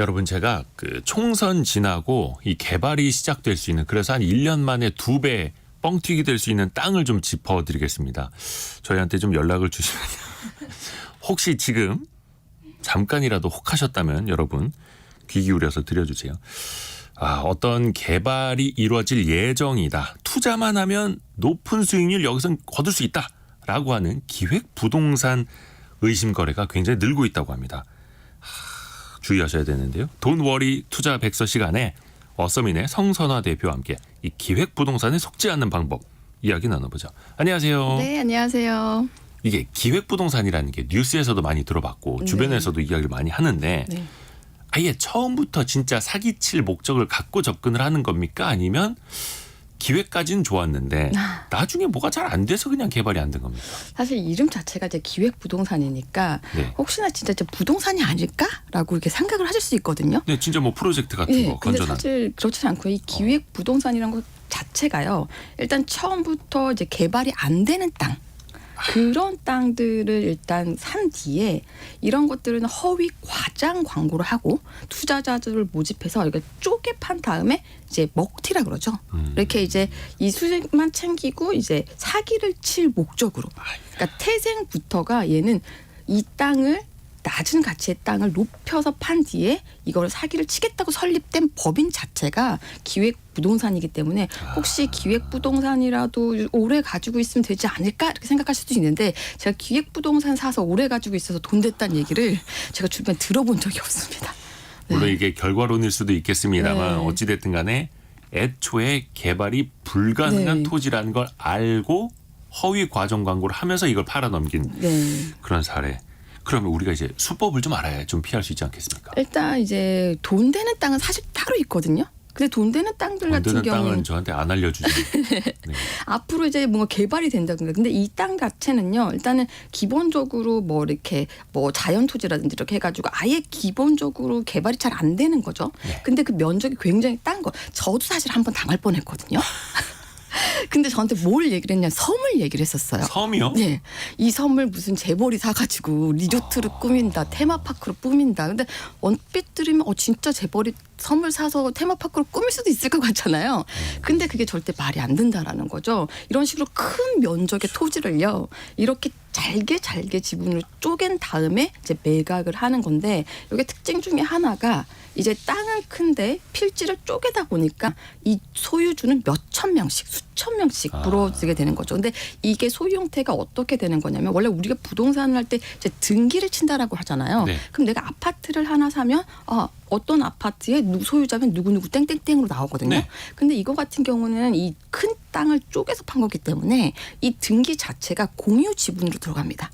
여러분 제가 그 총선 지나고 이 개발이 시작될 수 있는 그래서 한 1년 만에 2배 뻥튀기 될 수 있는 땅을 좀 짚어드리겠습니다. 저희한테 좀 연락을 주시면 혹시 지금 잠깐이라도 혹하셨다면 여러분 귀 기울여서 드려주세요. 어떤 개발이 이루어질 예정이다. 투자만 하면 높은 수익률 여기서 거둘 수 있다라고 하는 기획부동산 의심 거래가 굉장히 늘고 있다고 합니다. 주의하셔야 되는데요. 돈워리 투자 백서 시간에 어서민의 성선화 대표와 함께 이 기획부동산에 속지 않는 방법 이야기 나눠보죠. 안녕하세요. 네, 안녕하세요. 이게 기획부동산이라는 게 뉴스에서도 많이 들어봤고 주변에서도 이야기를 많이 하는데 네. 아예 처음부터 진짜 사기칠 목적을 갖고 접근을 하는 겁니까? 아니면 기획까지는 좋았는데 나중에 뭐가 잘 안 돼서 그냥 개발이 안 된 겁니까? 사실 이름 자체가 이제 기획부동산이니까 네. 혹시나 진짜 부동산이 아닐까라고 이렇게 생각을 하실 수 있거든요. 네, 진짜 뭐 프로젝트 같은 네, 거 근데 건전한. 사실 그렇지 않고 이 기획부동산이라는 것 자체가요. 일단 처음부터 이제 개발이 안 되는 땅. 그런 땅들을 일단 산 뒤에 이런 것들은 허위 과장 광고를 하고 투자자들을 모집해서 이렇게 쪼개 판 다음에 이제 먹튀라 그러죠. 이렇게 이제 이 수익만 챙기고 이제 사기를 칠 목적으로. 그러니까 태생부터가 얘는 이 땅을 낮은 가치의 땅을 높여서 판 뒤에 이걸 사기를 치겠다고 설립된 법인 자체가 기획부동산이기 때문에 혹시 기획부동산이라도 오래 가지고 있으면 되지 않을까 이렇게 생각하실 수도 있는데 제가 기획부동산 사서 오래 가지고 있어서 돈 됐다는 얘기를 제가 주변에 들어본 적이 없습니다. 물론 이게 결과론일 수도 있겠습니다만 네. 어찌됐든 간에 애초에 개발이 불가능한 네. 토지라는 걸 알고 허위 과정 광고를 하면서 이걸 팔아넘긴 네. 그런 사례. 그러면 우리가 이제 수법을 좀 알아야 좀 피할 수 있지 않겠습니까? 일단 이제 돈 되는 땅은 사실 따로 있거든요. 근데 돈 되는 땅들 돈 같은 되는 경우는 땅은 저한테 안 알려주죠. 네. 앞으로 이제 뭔가 개발이 된다든가. 근데 이 땅 자체는요. 일단은 기본적으로 뭐 이렇게 뭐 자연 토지라든지 이렇게 해가지고 아예 기본적으로 개발이 잘 안 되는 거죠. 네. 근데 그 면적이 굉장히 딴 거. 저도 사실 한번 당할 뻔했거든요. 근데 저한테 뭘 얘기를 했냐, 섬을 얘기를 했었어요. 섬이요? 네, 이 섬을 무슨 재벌이 사가지고 리조트로 꾸민다, 테마파크로 꾸민다. 근데 언뜻 들으면 진짜 재벌이 섬을 사서 테마파크로 꾸밀 수도 있을 것 같잖아요. 근데 그게 절대 말이 안 된다라는 거죠. 이런 식으로 큰 면적의 토지를요, 이렇게 잘게 지분으로 쪼갠 다음에 이제 매각을 하는 건데, 이게 특징 중에 하나가 이제 땅은 큰데 필지를 쪼개다 보니까 이 소유주는 몇천 명씩, 수천 명씩 불어지게 되는 거죠. 근데 이게 소유 형태가 어떻게 되는 거냐면 원래 우리가 부동산을 할 때 이제 등기를 친다라고 하잖아요. 네. 그럼 내가 아파트를 하나 사면 어떤 아파트의 소유자면 누구누구 땡땡땡으로 나오거든요. 네. 근데 이거 같은 경우는 이 큰 땅을 쪼개서 판 거기 때문에 이 등기 자체가 공유 지분으로 들어갑니다.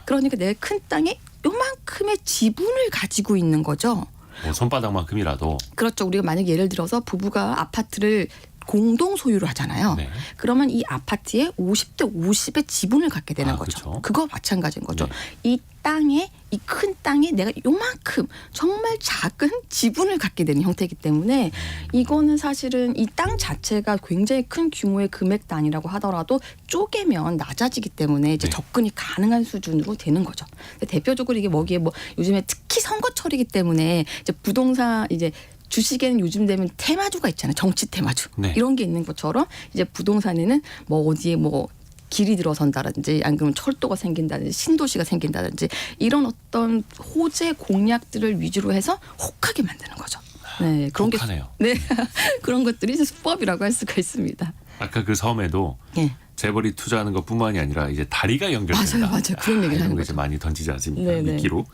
그러니까 내가 큰 땅에 요만큼의 지분을 가지고 있는 거죠. 뭐 손바닥만큼이라도. 그렇죠. 우리가 만약 예를 들어서 부부가 아파트를 공동 소유를 하잖아요. 네. 그러면 이 아파트에 50대 50의 지분을 갖게 되는 거죠. 그렇죠. 그거 마찬가지인 거죠. 네. 이 땅에, 이 큰 땅에 내가 요만큼 정말 작은 지분을 갖게 되는 형태이기 때문에 이거는 사실은 이 땅 자체가 굉장히 큰 규모의 금액 단위라고 하더라도 쪼개면 낮아지기 때문에 이제 네. 접근이 가능한 수준으로 되는 거죠. 근데 대표적으로 이게 뭐기에 뭐 요즘에 특히 선거철이기 때문에 이제 부동산 이제 주식에는 요즘 되면 테마주가 있잖아요. 정치 테마주. 네. 이런 게 있는 것처럼 이제 부동산에는 뭐 어디에 뭐 길이 들어선다든지 아니면 철도가 생긴다든지 신도시가 생긴다든지 이런 어떤 호재 공약들을 위주로 해서 혹하게 만드는 거죠. 네, 그런 혹하네요. 네, 그런 것들이 이제 수법이라고 할 수가 있습니다. 아까 그 섬에도 예. 재벌이 투자하는 것뿐만이 아니라 이제 다리가 연결된다. 맞아요. 그런 얘기를 이런 하는 거 이제 거죠. 많이 던지지 않습니까? 네네. 미끼로.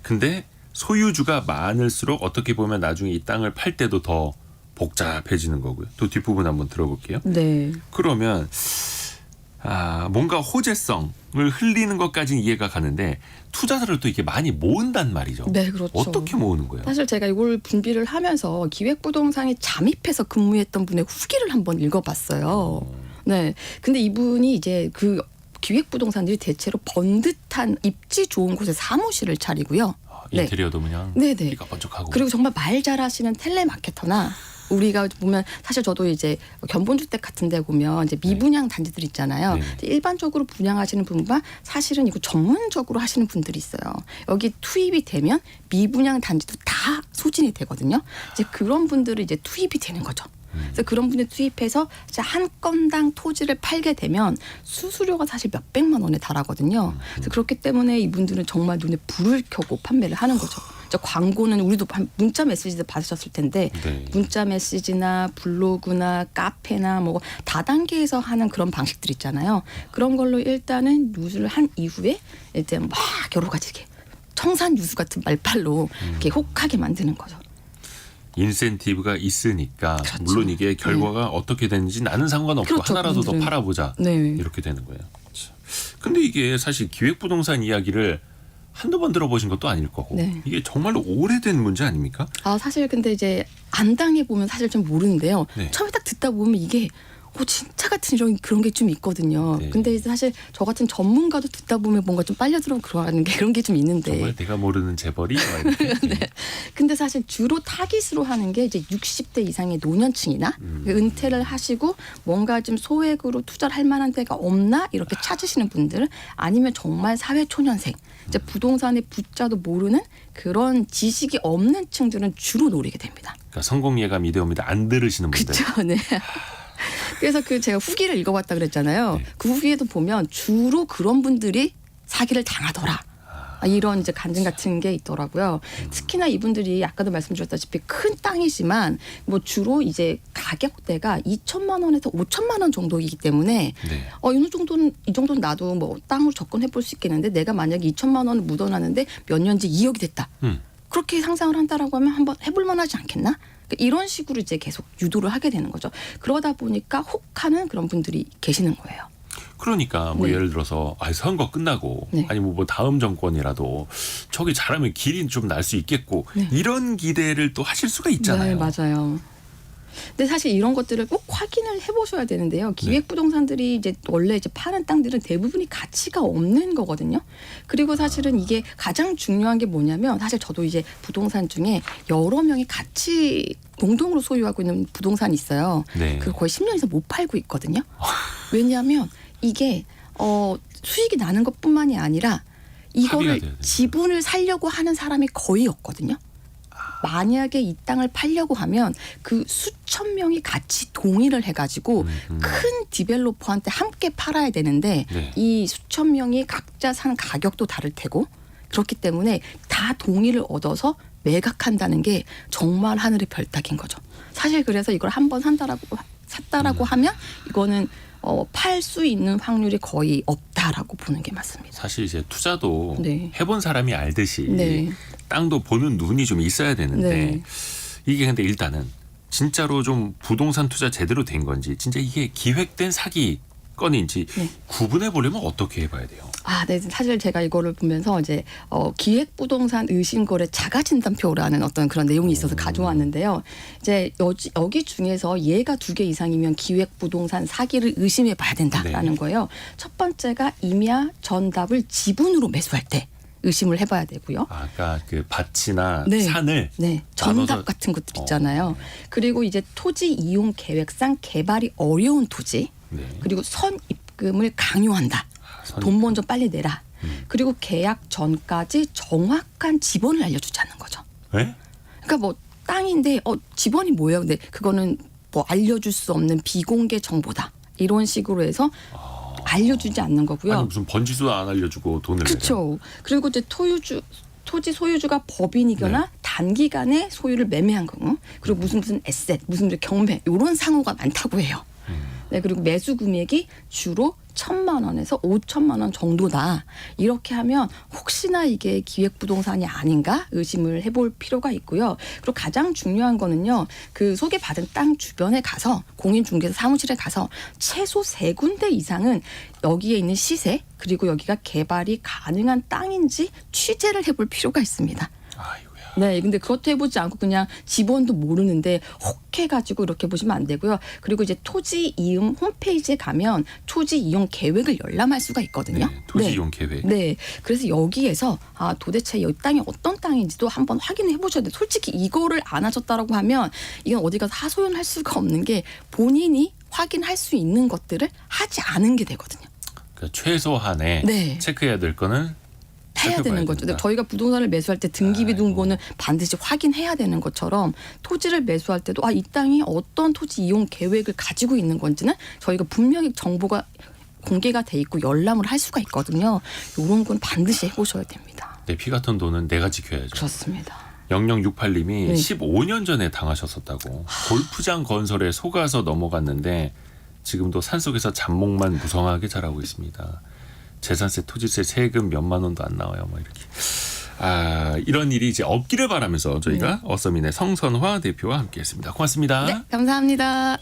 근데 소유주가 많을수록 어떻게 보면 나중에 이 땅을 팔 때도 더 복잡해지는 거고요. 또 뒷부분 한번 들어볼게요. 네. 그러면 뭔가 호재성을 흘리는 것까지는 이해가 가는데 투자자를 또 이렇게 많이 모은단 말이죠. 네, 그렇죠. 어떻게 모으는 거예요? 사실 제가 이걸 분비를 하면서 기획부동산에 잠입해서 근무했던 분의 후기를 한번 읽어봤어요. 네. 근데 이분이 이제 그 기획부동산들이 대체로 번듯한 입지 좋은 곳에 사무실을 차리고요. 네. 인테리어도 그냥 네네. 삐까번쩍하고. 그리고 정말 말 잘하시는 텔레마케터나 우리가 보면 사실 저도 이제 견본주택 같은 데 보면 이제 미분양 단지들 있잖아요. 네. 일반적으로 분양하시는 분과 사실은 이거 전문적으로 하시는 분들이 있어요. 여기 투입이 되면 미분양 단지도 다 소진이 되거든요. 이제 그런 분들이 이제 투입이 되는 거죠. 그래서 그런 분들 투입해서 한 건당 토지를 팔게 되면 수수료가 사실 몇백만 원에 달하거든요. 그래서 그렇기 때문에 이분들은 정말 눈에 불을 켜고 판매를 하는 거죠. 광고는 우리도 문자 메시지도 받으셨을 텐데 네. 문자 메시지나 블로그나 카페나 뭐 다단계에서 하는 그런 방식들 있잖아요. 그런 걸로 일단은 뉴스를 한 이후에 이제 막 여러 가지 이렇게 청산 유수 같은 말빨로 이렇게 혹하게 만드는 거죠. 인센티브가 있으니까 그렇죠. 물론 이게 결과가 어떻게 되는지 나는 상관없고 그렇죠. 하나라도 더 그분들은. 팔아보자 네. 이렇게 되는 거예요. 참. 근데 이게 사실 기획부동산 이야기를 한두 번 들어보신 것도 아닐 거고 네. 이게 정말로 오래된 문제 아닙니까? 사실 근데 이제 안 당해보면 사실 좀 모르는데요. 네. 처음에 딱 듣다 보면 이게 진짜 같은 이런 그런 게 좀 있거든요. 네. 근데 사실 저 같은 전문가도 듣다 보면 뭔가 좀 빨려 들어 그러는 게 그런 게 좀 있는데. 정말 내가 모르는 재벌이 막 이렇게. 네. 근데 사실 주로 타깃으로 하는 게 이제 60대 이상의 노년층이나 은퇴를 하시고 뭔가 좀 소액으로 투자를 할 만한 데가 없나 이렇게 찾으시는 분들 아니면 정말 사회초년생 이제 부동산의 부자도 모르는 그런 지식이 없는 층들은 주로 노리게 됩니다. 그러니까 성공 예감 이데오입니다. 안 들으시는 분들. 그렇죠. 네. 그래서 제가 후기를 읽어봤다 그랬잖아요. 네. 그 후기에도 보면 주로 그런 분들이 사기를 당하더라. 이런 이제 간증 같은 게 있더라고요. 특히나 이분들이 아까도 말씀드렸다시피 큰 땅이지만 뭐 주로 이제 가격대가 2천만 원에서 5천만 원 정도이기 때문에 네. 이 정도는 나도 뭐 땅으로 접근해 볼 수 있겠는데 내가 만약에 2천만 원을 묻어놨는데 몇 년째 2억이 됐다. 그렇게 상상을 한다라고 하면 한번 해볼 만하지 않겠나? 이런 식으로 이제 계속 유도를 하게 되는 거죠. 그러다 보니까 혹하는 그런 분들이 계시는 거예요. 그러니까 뭐 네. 예를 들어서 선거 끝나고 네. 아니면 뭐 다음 정권이라도 저기 잘하면 길이 좀 날 수 있겠고 네. 이런 기대를 또 하실 수가 있잖아요. 네, 맞아요. 근데 사실 이런 것들을 꼭 확인을 해보셔야 되는데요. 기획부동산들이 이제 원래 이제 파는 땅들은 대부분이 가치가 없는 거거든요. 그리고 사실은 이게 가장 중요한 게 뭐냐면 사실 저도 이제 부동산 중에 여러 명이 같이 공동으로 소유하고 있는 부동산이 있어요. 네. 그걸 거의 10년 이상 못 팔고 있거든요. 왜냐하면 이게 수익이 나는 것뿐만이 아니라 합의가 이거를 돼야 돼요. 지분을 살려고 하는 사람이 거의 없거든요. 만약에 이 땅을 팔려고 하면 그 수천 명이 같이 동의를 해가지고 큰 디벨로퍼한테 함께 팔아야 되는데 네. 이 수천 명이 각자 산 가격도 다를 테고 그렇기 때문에 다 동의를 얻어서 매각한다는 게 정말 하늘의 별따기인 거죠. 사실 그래서 이걸 한번 샀다라고 하면 이거는 팔 수 있는 확률이 거의 없다라고 보는 게 맞습니다. 사실 이제 투자도 네. 해본 사람이 알듯이 네. 땅도 보는 눈이 좀 있어야 되는데 네. 이게 근데 일단은 진짜로 좀 부동산 투자 제대로 된 건지 진짜 이게 기획된 사기 건인지 네. 구분해 보려면 어떻게 해봐야 돼요? 네. 사실 제가 이거를 보면서 이제 기획부동산 의심거래 자가진단표라는 어떤 그런 내용이 있어서 가져왔는데요. 이제 여기 중에서 얘가 2개 이상이면 기획부동산 사기를 의심해 봐야 된다라는 네. 거예요. 첫 번째가 임야 전답을 지분으로 매수할 때 의심을 해봐야 되고요. 아까 그 밭이나 네. 산을 네, 나눠서- 전답 같은 것들 있잖아요. 그리고 이제 토지 이용 계획상 개발이 어려운 토지, 네. 그리고 선입금을 강요한다. 돈 먼저 빨리 내라. 그리고 계약 전까지 정확한 지번을 알려주지 않는 거죠. 네? 그러니까 뭐 땅인데 지번이 뭐예요? 근데 그거는 뭐 알려줄 수 없는 비공개 정보다. 이런 식으로 해서 알려주지 않는 거고요. 아니 무슨 번지수도 안 알려주고 돈을 내요. 그렇죠. 그리고 이제 토지 소유주가 법인이거나 네. 단기간에 소유를 매매한 경우, 그리고 무슨 에셋, 무슨 경매 이런 상호가 많다고 해요. 네, 그리고 매수 금액이 주로 1,000만 원에서 5천만 원 정도다. 이렇게 하면 혹시나 이게 기획부동산이 아닌가 의심을 해볼 필요가 있고요. 그리고 가장 중요한 거는요. 그 소개받은 땅 주변에 가서 공인중개사 사무실에 가서 최소 3군데 이상은 여기에 있는 시세 그리고 여기가 개발이 가능한 땅인지 취재를 해볼 필요가 있습니다. 아이고야. 네, 근데 그것도 해보지 않고 그냥 지번도 모르는데 혹해가지고 이렇게 보시면 안 되고요. 그리고 이제 토지 이용 홈페이지에 가면 토지 이용 계획을 열람할 수가 있거든요. 네, 토지 이용 계획. 네, 그래서 여기에서 도대체 이 땅이 어떤 땅인지도 한번 확인해 보셔야 돼요. 솔직히 이거를 안 하셨다라고 하면 이건 어디 가서 하소연할 수가 없는 게 본인이 확인할 수 있는 것들을 하지 않은 게 되거든요. 그러니까 최소한의 네. 체크해야 될 거는 해야 되는 거죠. 된다. 저희가 부동산을 매수할 때 등기비 아이고. 등본을 반드시 확인해야 되는 것처럼 토지를 매수할 때도 이 땅이 어떤 토지 이용 계획을 가지고 있는 건지는 저희가 분명히 정보가 공개가 돼 있고 열람을 할 수가 있거든요. 이런 건 반드시 해보셔야 됩니다. 내 피 같은 돈은 내가 지켜야죠. 그렇습니다. 0068님이 네. 15년 전에 당하셨었다고. 골프장 건설에 속아서 넘어갔는데 지금도 산속에서 잡목만 무성하게 자라고 있습니다. 재산세, 토지세, 세금 몇만 원도 안 나와요. 뭐 이렇게. 이런 일이 이제 없기를 바라면서 저희가 어서민의 성선화 대표와 함께했습니다. 고맙습니다. 네, 감사합니다.